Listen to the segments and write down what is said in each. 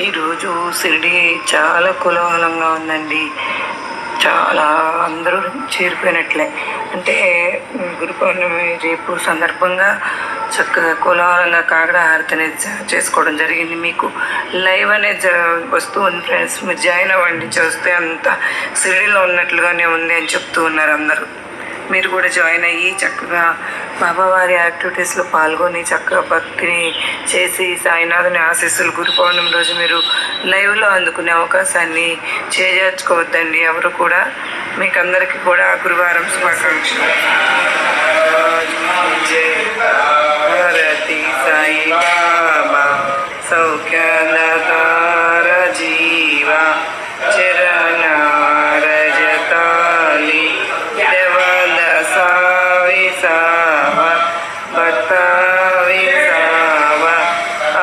ఈరోజు షిరిడి చాలా కోలాహలంగా ఉందండి. చాలా అందరూ చేరిపోయినట్లే. అంటే గురు పౌర్ణమి రేపు సందర్భంగా చక్కగా కోలాహలంగా కాకడ హారతి అనేది చేసుకోవడం జరిగింది. మీకు లైవ్ అనేది వస్తూ ఉంది ఫ్రెండ్స్, మీరు జాయిన్ అవ్వండి. చూస్తే అంత షిరిడిలో ఉన్నట్లుగానే ఉంది అని చెప్తూ ఉన్నారు అందరూ. మీరు కూడా జాయిన్ అయ్యి చక్కగా బాబావారి యాక్టివిటీస్లో పాల్గొని చక్కగా భక్తిని చేసి సాయినాథుని ఆశీస్సులు గురు పౌర్ణమి రోజు మీరు లైవ్లో అందుకునే అవకాశాన్ని చేజార్చుకోవద్దండి ఎవరు కూడా. మీకు అందరికీ కూడా గురువారం శుభాకాంక్షలు. భారతి సాయి బాబా సౌఖ్యదాతార జీవ చరణ రజతాలి దేవద సావిసావ భక్త విసావ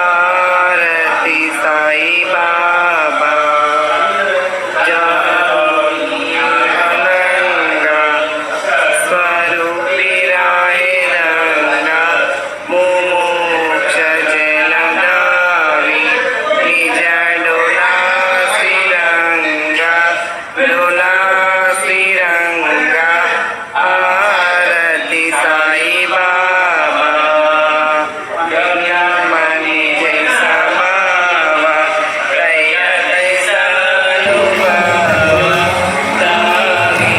ఆరతి సాయి బాబా జానంగా స్వరూపి రాయనంగా మోక్ష జలదావి నిజ డోలా శ్రీరంగా డోలా శ్రీరంగా ఆరతి సాయి బాబా మణి జై సభావ దయ దయ సనుభవ దావి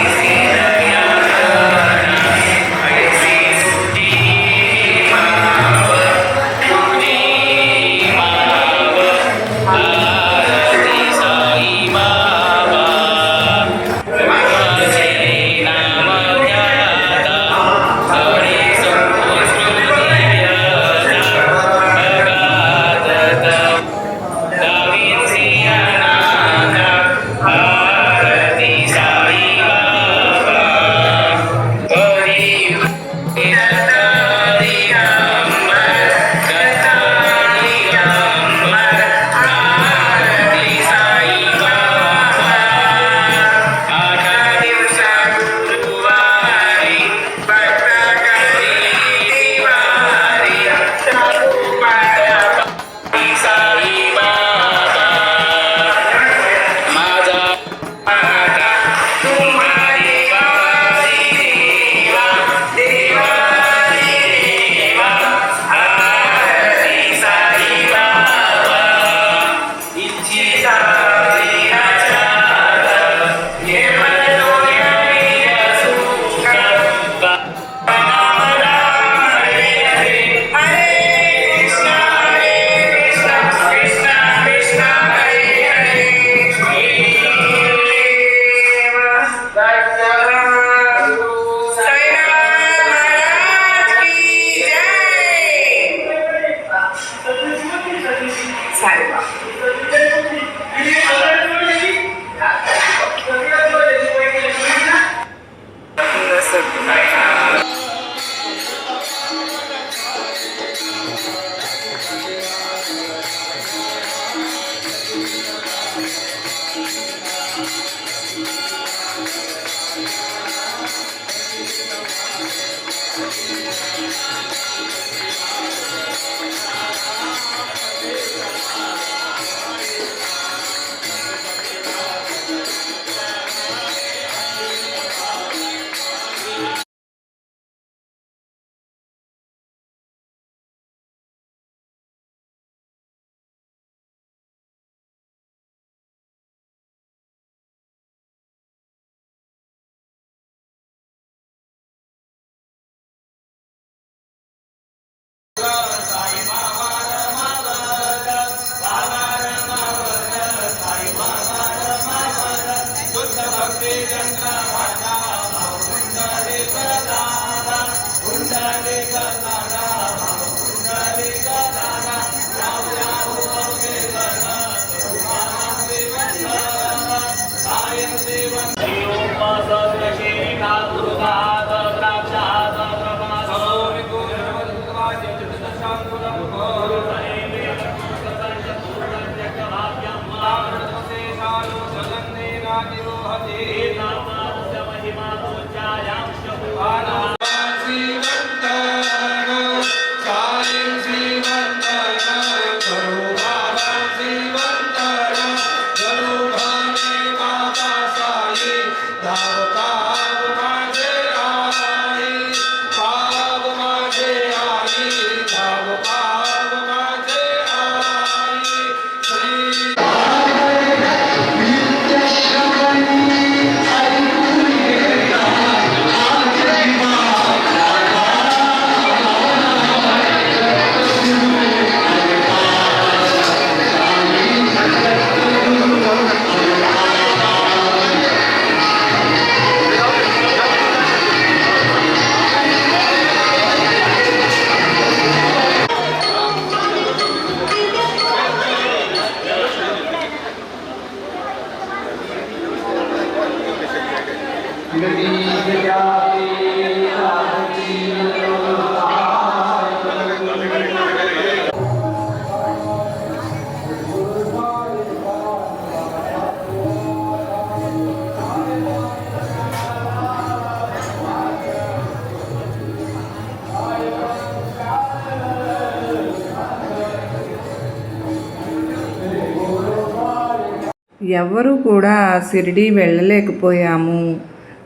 ఎవరు కూడా షిరిడి వెళ్ళలేకపోయాము,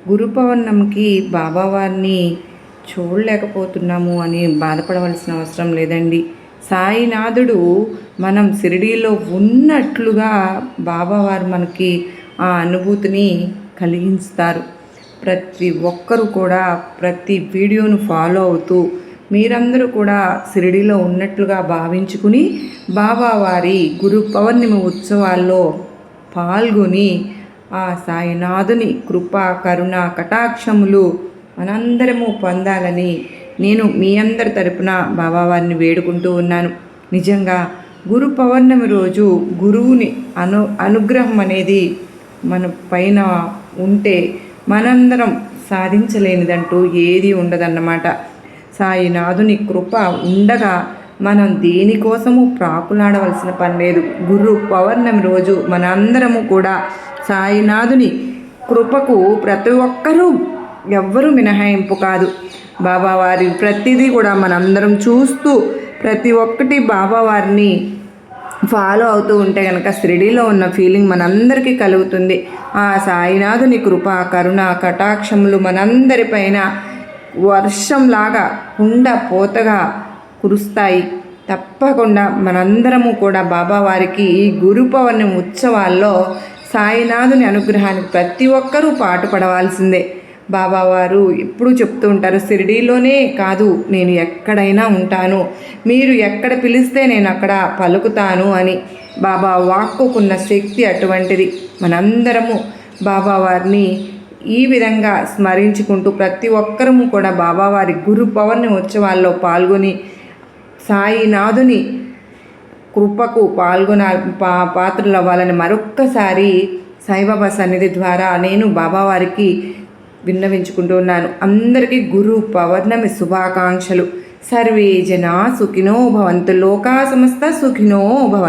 గురు పౌర్ణమికి బాబావారిని చూడలేకపోతున్నాము అని బాధపడవలసిన అవసరం లేదండి. సాయినాథుడు మనం షిరిడీలో ఉన్నట్లుగా బాబావారు మనకి ఆ అనుభూతిని కలిగిస్తారు. ప్రతి ఒక్కరూ కూడా ప్రతి వీడియోను ఫాలో అవుతూ మీరందరూ కూడా షిరిడీలో ఉన్నట్లుగా భావించుకుని బాబావారి గురు పౌర్ణమి ఉత్సవాల్లో పాల్గొని ఆ సాయినాథుని కృప కరుణ కటాక్షములు మనందరము పొందాలని నేను మీ అందరి తరపున బాబావారిని వేడుకుంటూ ఉన్నాను. నిజంగా గురు పౌర్ణమి రోజు గురువుని అనుగ్రహం అనేది మన పైన ఉంటే మనందరం సాధించలేనిదంటూ ఏది ఉండదన్నమాట. సాయినాథుని కృప ఉండగా మనం దేనికోసము ప్రాకులాడవలసిన పని లేదు. గురు పౌర్ణమి రోజు మనందరము కూడా సాయినాథుని కృపకు ప్రతి ఒక్కరూ ఎవ్వరూ మినహాయింపు కాదు. బాబావారి ప్రతిదీ కూడా మనందరం చూస్తూ ప్రతి ఒక్కటి బాబావారిని ఫాలో అవుతూ ఉంటే కనుక షిరిడీలో ఉన్న ఫీలింగ్ మనందరికీ కలుగుతుంది. ఆ సాయినాథుని కృప కరుణ కటాక్షములు మనందరిపైన వర్షంలాగా కుండ పోతగా కురుస్తాయి. తప్పకుండా మనందరము కూడా బాబావారికి ఈ గురు పౌర్ణమి ఉత్సవాల్లో సాయినాథుని అనుగ్రహానికి ప్రతి ఒక్కరూ పాటుపడవలసిందే. బాబావారు ఎప్పుడూ చెప్తూ ఉంటారు, షిరిడీలోనే కాదు నేను ఎక్కడైనా ఉంటాను, మీరు ఎక్కడ పిలిస్తే నేను అక్కడ పలుకుతాను అని. బాబా వాక్కుకున్న శక్తి అటువంటిది. మనందరము బాబావారిని ఈ విధంగా స్మరించుకుంటూ ప్రతి ఒక్కరము కూడా బాబావారి గురు పౌర్ణమి ఉత్సవాల్లో పాల్గొని సాయినాథుని కృపకు పాత్రలు అవ్వాలని మరొక్కసారి సాయిబాబా సన్నిధి ద్వారా నేను బాబావారికి విన్నవించుకుంటున్నాను. అందరికీ గురు పౌర్ణమి శుభాకాంక్షలు. సర్వే జనా సుఖినో భవంతు, లోకా సమస్త సుఖినో భవంతు.